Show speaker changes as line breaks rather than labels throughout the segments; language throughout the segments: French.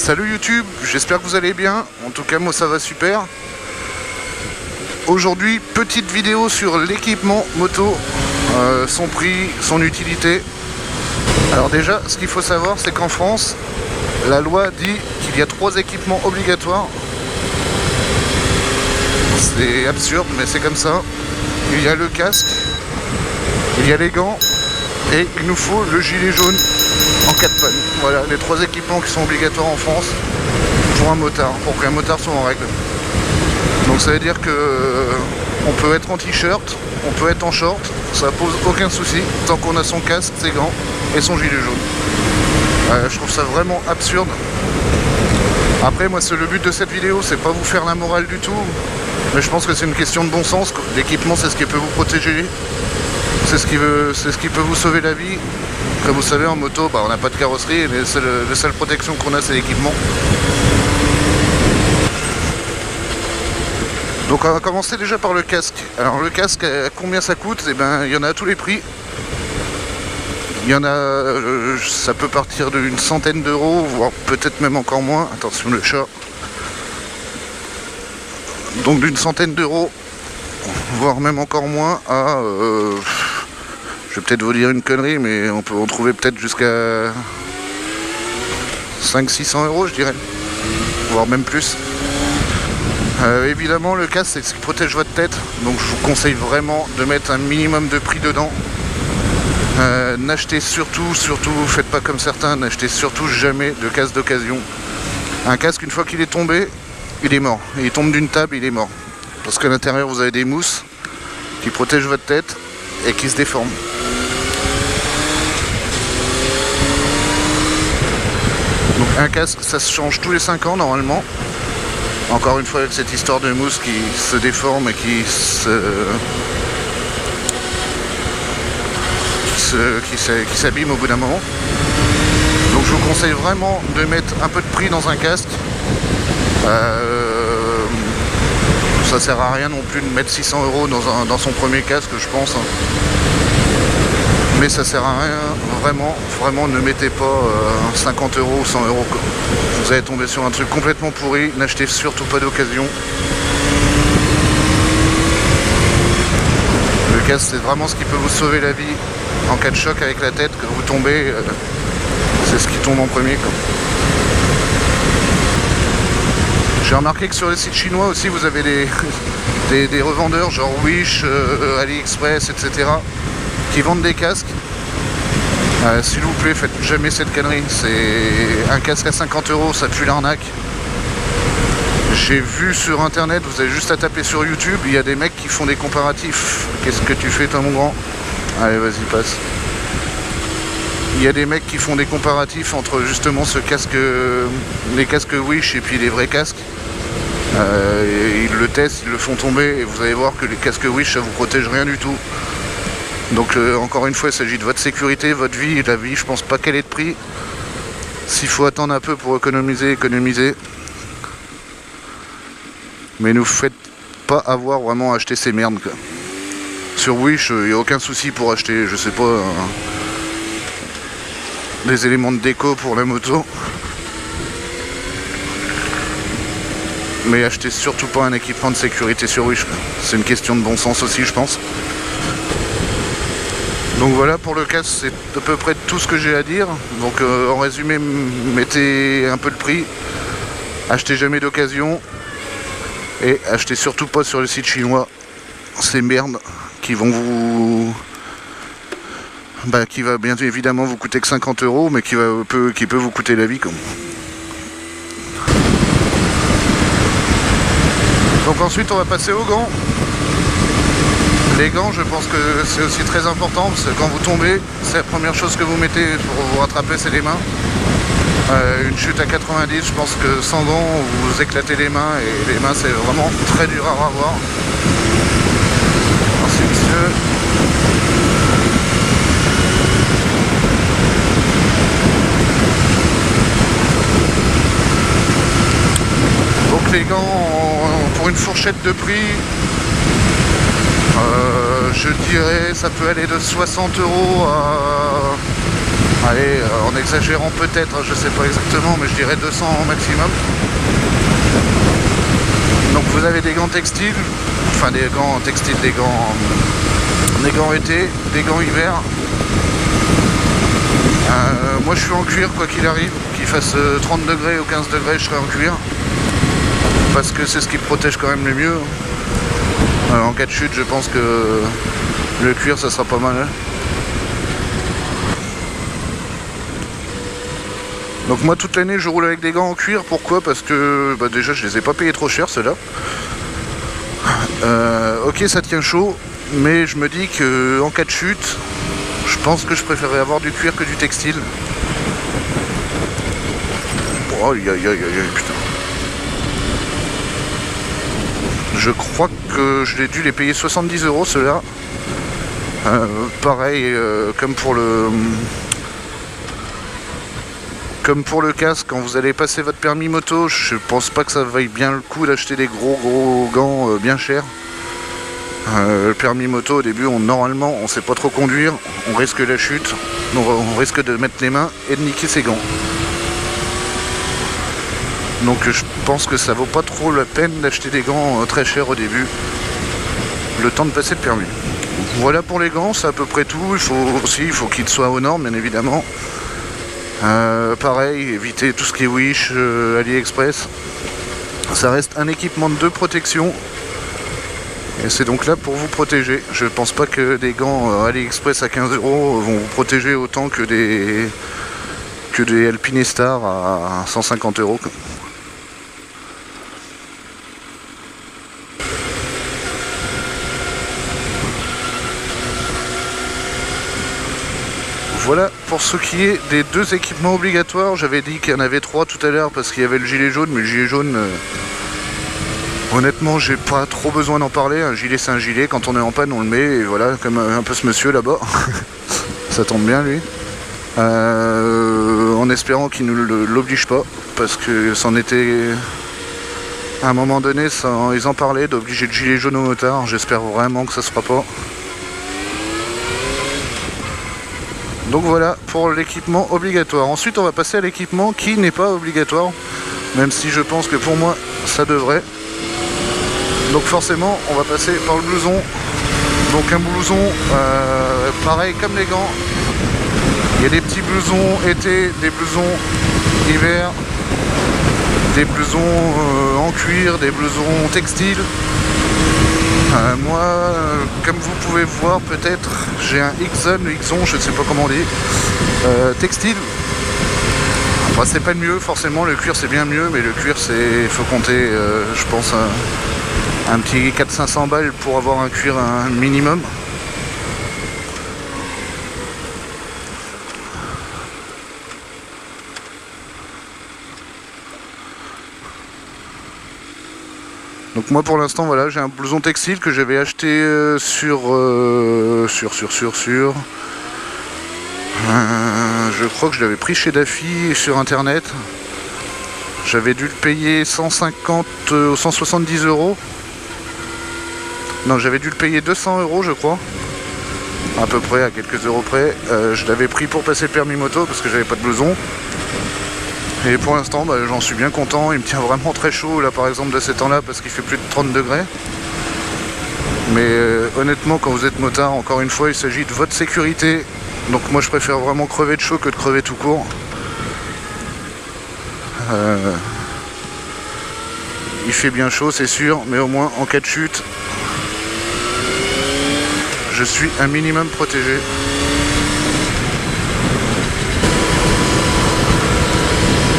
Salut YouTube, j'espère que vous allez bien. En tout cas moi ça va super. Aujourd'hui petite vidéo sur l'équipement moto, son prix, son utilité. Alors déjà ce qu'il faut savoir c'est qu'en France la loi dit qu'il y a 3 équipements obligatoires. C'est absurde mais c'est comme ça. Il y a le casque, il y a les gants et il nous faut le gilet jaune en cas de panne. Voilà les 3 équipements qui sont obligatoires en France pour un motard, pour qu'un motard soit en règle. Donc ça veut dire que on peut être en t-shirt, on peut être en short, ça pose aucun souci tant qu'on a son casque, ses gants et son gilet jaune. Je trouve ça vraiment absurde. Après moi le but de cette vidéo c'est pas vous faire la morale du tout, mais je pense que c'est une question de bon sens. L'équipement c'est ce qui peut vous protéger, c'est ce qui peut vous sauver la vie. Comme vous savez en moto on n'a pas de carrosserie et la seule protection qu'on a c'est l'équipement. Donc on va commencer déjà par le casque. Alors le casque, combien ça coûte? Eh ben il y en a à tous les prix. Il y en a, ça peut partir d'une centaine d'euros, voire peut-être même encore moins. Attention le chat. Donc d'une centaine d'euros, voire même encore moins à... je vais peut-être vous dire une connerie, mais on peut en trouver peut-être jusqu'à 500-600 euros, je dirais, voire même plus. Évidemment, le casque, c'est ce qui protège votre tête, donc je vous conseille vraiment de mettre un minimum de prix dedans. N'achetez surtout, faites pas comme certains, n'achetez surtout jamais de casque d'occasion. Un casque, une fois qu'il est tombé, il est mort. Il tombe d'une table, il est mort. Parce qu'à l'intérieur, vous avez des mousses qui protègent votre tête et qui se déforment. Donc un casque ça se change tous les 5 ans normalement. Encore une fois avec cette histoire de mousse qui se déforme et qui s'abîme au bout d'un moment. Donc je vous conseille vraiment de mettre un peu de prix dans un casque. Ça sert à rien non plus de mettre 600 euros dans son premier casque je pense. Mais ça sert à rien, vraiment ne mettez pas 50 euros ou 100 euros. Vous allez tomber sur un truc complètement pourri, n'achetez surtout pas d'occasion. Le casque c'est vraiment ce qui peut vous sauver la vie en cas de choc avec la tête, que vous tombez, c'est ce qui tombe en premier quoi. J'ai remarqué que sur les sites chinois aussi vous avez des revendeurs genre Wish, AliExpress, etc. qui vendent des casques. S'il vous plaît, faites jamais cette connerie. C'est un casque à 50 euros, ça pue l'arnaque. J'ai vu sur internet, vous avez juste à taper sur YouTube, il y a des mecs qui font des comparatifs. Qu'est-ce que tu fais toi mon grand? Allez vas-y passe. Il y a des mecs qui font des comparatifs entre justement ce casque, les casques Wish et puis les vrais casques. Ils le testent, ils le font tomber et vous allez voir que les casques Wish ça vous protège rien du tout. Donc encore une fois il s'agit de votre sécurité, votre vie, et la vie je pense pas qu'elle ait de prix. S'il faut attendre un peu pour économiser. Mais ne vous faites pas avoir vraiment à acheter ces merdes quoi. Sur Wish il n'y a aucun souci pour acheter, je sais pas, des éléments de déco pour la moto. Mais achetez surtout pas un équipement de sécurité sur Wish. C'est une question de bon sens aussi je pense. Donc voilà pour le casque, c'est à peu près tout ce que j'ai à dire. Donc en résumé, mettez un peu de prix, achetez jamais d'occasion et achetez surtout pas sur le site chinois ces merdes qui vont vous... qui va bien évidemment vous coûter que 50 euros mais qui peut vous coûter la vie quoi. Donc ensuite on va passer aux gants. Les gants, je pense que c'est aussi très important parce que quand vous tombez, c'est la première chose que vous mettez pour vous rattraper, c'est les mains. Une chute à 90, je pense que sans gants, vous éclatez les mains et les mains c'est vraiment très dur à revoir. Merci monsieur. Donc les gants, pour une fourchette de prix, je dirais ça peut aller de 60 € à... Allez, en exagérant peut-être, je sais pas exactement, mais je dirais 200 au maximum. Donc vous avez des gants textiles, enfin des gants textiles, des gants été, des gants hiver. Moi je suis en cuir quoi qu'il arrive, qu'il fasse 30 degrés ou 15 degrés, je serai en cuir. Parce que c'est ce qui protège quand même le mieux. En cas de chute, je pense que le cuir ça sera pas mal. Donc moi toute l'année je roule avec des gants en cuir, pourquoi? Parce que déjà je les ai pas payés trop cher ceux-là. Ok ça tient chaud, mais je me dis que en cas de chute, je pense que je préférerais avoir du cuir que du textile. Oh aïe aïe aïe aïe putain. Je crois que je l'ai dû les payer 70 € ceux-là. Pareil comme pour le casque, quand vous allez passer votre permis moto, je pense pas que ça vaille bien le coup d'acheter des gros gants bien chers. Le permis moto au début, normalement on sait pas trop conduire, on risque la chute, donc on risque de mettre les mains et de niquer ses gants. Donc je pense que ça vaut pas trop la peine d'acheter des gants très chers au début, le temps de passer le permis. Voilà pour les gants, c'est à peu près tout. Il faut qu'ils soient aux normes bien évidemment. Pareil, éviter tout ce qui est Wish, AliExpress. Ça reste un équipement de protection. Et c'est donc là pour vous protéger. Je pense pas que des gants AliExpress à 15 € vont vous protéger autant que des Alpinestar à 150 €. Voilà pour ce qui est des 2 équipements obligatoires. J'avais dit qu'il y en avait 3 tout à l'heure parce qu'il y avait le gilet jaune, mais le gilet jaune, honnêtement, j'ai pas trop besoin d'en parler. Un gilet, c'est un gilet. Quand on est en panne, on le met. Et voilà, comme un peu ce monsieur là-bas. Ça tombe bien, lui. En espérant qu'il ne l'oblige pas. Parce que c'en était... À un moment donné, ils en parlaient d'obliger le gilet jaune aux motards. J'espère vraiment que ça se fera pas. Donc voilà pour l'équipement obligatoire. Ensuite on va passer à l'équipement qui n'est pas obligatoire, même si je pense que pour moi ça devrait. Donc forcément on va passer par le blouson. Donc un blouson pareil comme les gants. Il y a des petits blousons été, des blousons hiver, des blousons en cuir, des blousons textiles. Moi, comme vous pouvez voir peut-être, j'ai un Xon, je ne sais pas comment on dit, textile. Enfin, c'est pas le mieux, forcément, le cuir c'est bien mieux, mais le cuir il faut compter, je pense, un petit 400-500 balles pour avoir un cuir un minimum. Donc moi pour l'instant voilà, j'ai un blouson textile que j'avais acheté je crois que je l'avais pris chez Daffy sur internet. J'avais dû le payer 150 ou 170 €. Non, j'avais dû le payer 200 € je crois. À peu près, à quelques euros près. Je l'avais pris pour passer le permis moto parce que j'avais pas de blouson. Et pour l'instant, j'en suis bien content. Il me tient vraiment très chaud, là, par exemple, de ces temps-là, parce qu'il fait plus de 30 degrés. Mais honnêtement, quand vous êtes motard, encore une fois, il s'agit de votre sécurité. Donc moi, je préfère vraiment crever de chaud que de crever tout court. Il fait bien chaud, c'est sûr, mais au moins, en cas de chute, je suis un minimum protégé.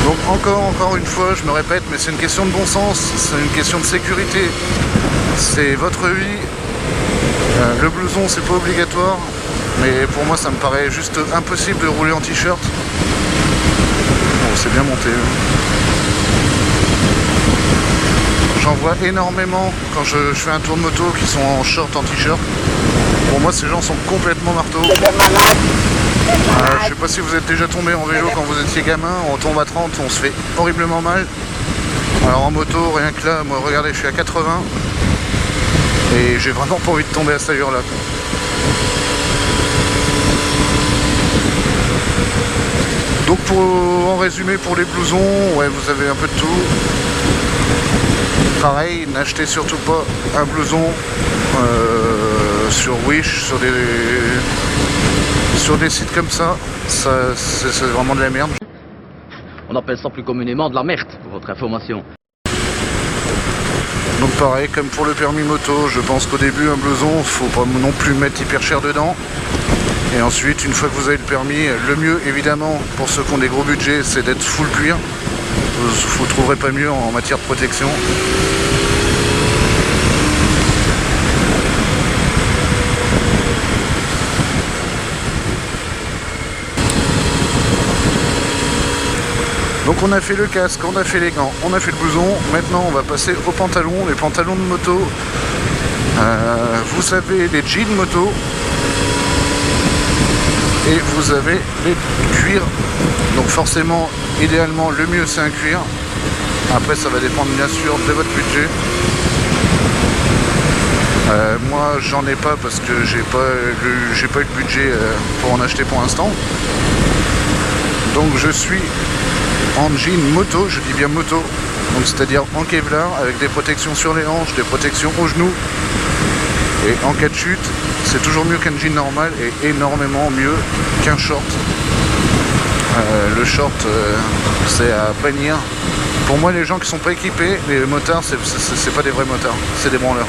Donc encore une fois, je me répète, mais c'est une question de bon sens, c'est une question de sécurité. C'est votre vie. Le blouson, c'est pas obligatoire, mais pour moi, ça me paraît juste impossible de rouler en t-shirt. Bon, c'est bien monté. J'en vois énormément quand je fais un tour de moto qui sont en short, en t-shirt. Pour moi, ces gens sont complètement marteaux. Je sais pas si vous êtes déjà tombé en vélo quand vous étiez gamin, on tombe à 30, on se fait horriblement mal. Alors en moto, rien que là, moi regardez, je suis à 80 et j'ai vraiment pas envie de tomber à cette allure là. Donc en résumé pour les blousons, ouais, vous avez un peu de tout. Pareil, n'achetez surtout pas un blouson sur Wish, sur des sites comme ça, c'est vraiment de la merde.
On appelle ça plus communément de la merde, pour votre information.
Donc pareil, comme pour le permis moto, je pense qu'au début, un blouson, faut pas non plus mettre hyper cher dedans. Et ensuite, une fois que vous avez le permis, le mieux, évidemment, pour ceux qui ont des gros budgets, c'est d'être full cuir. Vous ne trouverez pas mieux en matière de protection. Donc on a fait le casque, on a fait les gants, on a fait le blouson. Maintenant on va passer aux pantalons, les pantalons de moto. Vous avez les jeans moto et vous avez les cuirs. Donc forcément, idéalement, le mieux c'est un cuir. Après ça va dépendre bien sûr de votre budget. Moi j'en ai pas parce que j'ai pas eu le budget pour en acheter pour l'instant. Donc je suis en jean moto, je dis bien moto, donc c'est-à-dire en Kevlar avec des protections sur les hanches, des protections aux genoux. Et en cas de chute, c'est toujours mieux qu'un jean normal et énormément mieux qu'un short. Le short, c'est à bannir. Pour moi, les gens qui sont pas équipés, les motards, c'est pas des vrais motards, c'est des branleurs.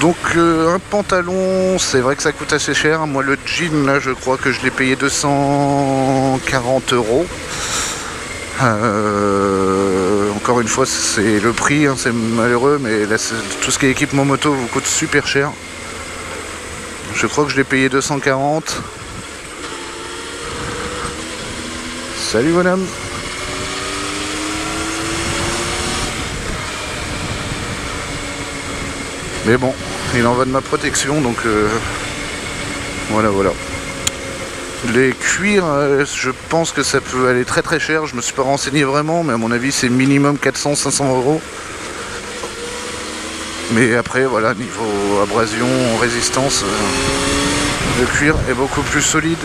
Donc un pantalon, c'est vrai que ça coûte assez cher. Moi le jean là, je crois que je l'ai payé 240 €. Encore une fois, c'est le prix, hein, c'est malheureux, mais là, tout ce qui est équipement moto vous coûte super cher. Je crois que je l'ai payé 240. Salut bonhomme. Mais bon, il en va de ma protection, donc voilà. Les cuirs, je pense que ça peut aller très très cher. Je me suis pas renseigné vraiment, mais à mon avis c'est minimum 400-500 €. Mais après, voilà, niveau abrasion, résistance, le cuir est beaucoup plus solide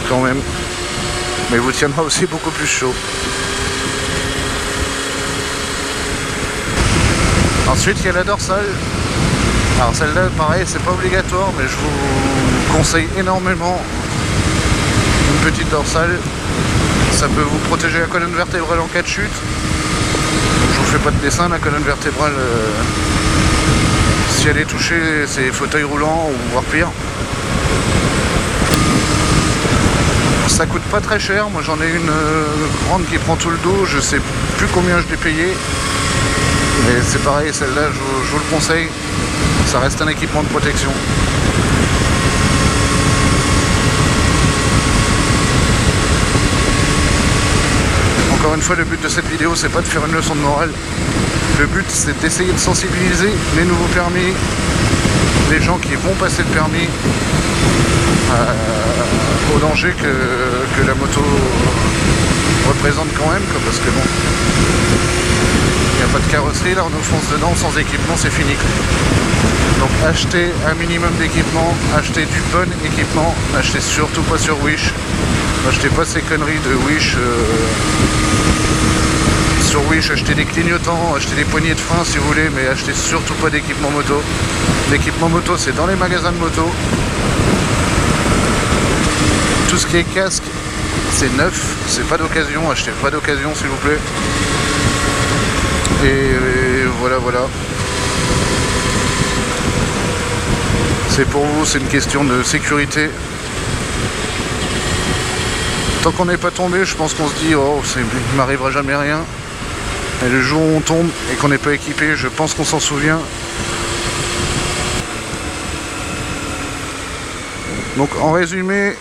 quand même. Mais vous tiendra aussi beaucoup plus chaud. Ensuite, il y a la dorsale. Alors celle-là, pareil, c'est pas obligatoire, mais je vous conseille énormément une petite dorsale. Ça peut vous protéger la colonne vertébrale en cas de chute. Je vous fais pas de dessin, la colonne vertébrale, si elle est touchée, c'est fauteuil roulant ou voire pire. Ça coûte pas très cher, moi j'en ai une grande qui prend tout le dos, je sais plus combien je l'ai payé. Mais c'est pareil, celle-là, je vous le conseille. Ça reste un équipement de protection. Encore une fois, le but de cette vidéo, c'est pas de faire une leçon de morale. Le but, c'est d'essayer de sensibiliser les nouveaux permis, les gens qui vont passer le permis, au danger que la moto représente quand même, parce que bon, il n'y a pas de carrosserie, là on nous fonce dedans, sans équipement c'est fini. Donc achetez un minimum d'équipement, achetez du bon équipement, achetez surtout pas sur Wish, achetez pas ces conneries de Wish. Sur Wish, achetez des clignotants, achetez des poignées de frein si vous voulez, mais achetez surtout pas d'équipement moto. L'équipement moto c'est dans les magasins de moto. Tout ce qui est casque, c'est neuf, c'est pas d'occasion, achetez pas d'occasion s'il vous plaît. Et voilà. C'est pour vous, c'est une question de sécurité. Tant qu'on n'est pas tombé, je pense qu'on se dit oh, il m'arrivera jamais rien. Et le jour où on tombe et qu'on n'est pas équipé, je pense qu'on s'en souvient. Donc en résumé,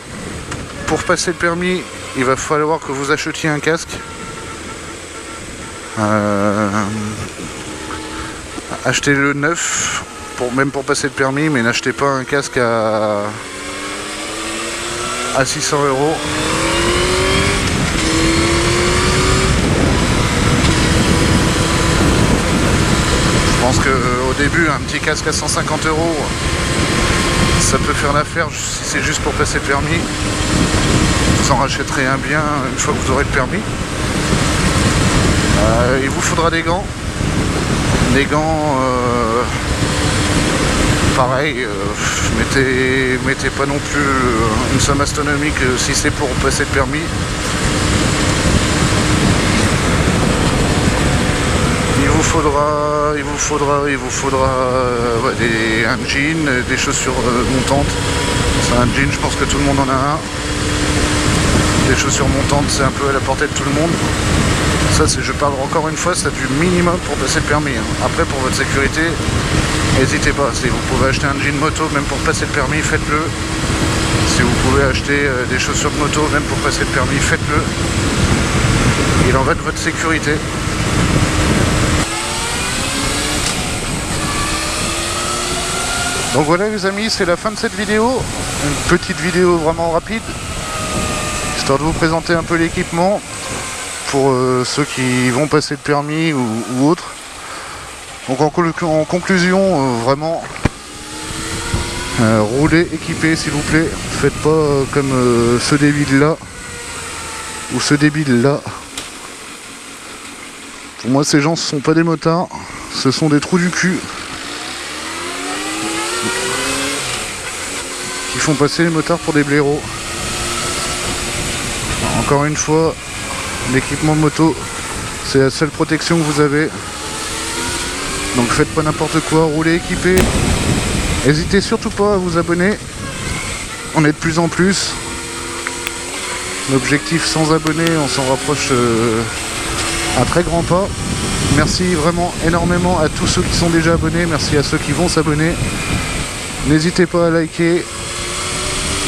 pour passer le permis, il va falloir que vous achetiez un casque. Achetez-le neuf, même pour passer le permis, mais n'achetez pas un casque à 600 €. Je pense qu'au début, un petit casque à 150 €, ça peut faire l'affaire si c'est juste pour passer le permis. Vous en rachèterez un bien une fois que vous aurez le permis. Il vous faudra des gants. Des gants, pareil, mettez pas non plus une somme astronomique si c'est pour passer le permis. Il vous faudra un jean, des chaussures montantes. C'est un jean, je pense que tout le monde en a un. Des chaussures montantes, c'est un peu à la portée de tout le monde. Ça, je parle encore une fois, c'est du minimum pour passer le permis. Après, pour votre sécurité, n'hésitez pas. Si vous pouvez acheter un jean moto, même pour passer le permis, faites-le. Si vous pouvez acheter des chaussures de moto, même pour passer le permis, faites-le. Il en va de votre sécurité. Donc voilà les amis, c'est la fin de cette vidéo. Une petite vidéo vraiment rapide, histoire de vous présenter un peu l'équipement pour ceux qui vont passer le permis ou autre. Donc en conclusion, vraiment, roulez équipé s'il vous plaît. Faites pas comme ce débile là ou ce débile là. Pour moi, ces gens, ce sont pas des motards, ce sont des trous du cul qui font passer les motards pour des blaireaux. Encore une fois, l'équipement moto, c'est la seule protection que vous avez. Donc faites pas n'importe quoi, roulez équipé. N'hésitez surtout pas à vous abonner. On est de plus en plus. L'objectif 100 abonnés, on s'en rapproche à très grands pas. Merci vraiment énormément à tous ceux qui sont déjà abonnés. Merci à ceux qui vont s'abonner. N'hésitez pas à liker,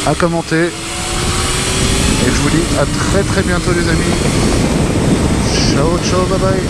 à commenter. Et je vous dis à très bientôt les amis. Ciao, ciao, bye bye.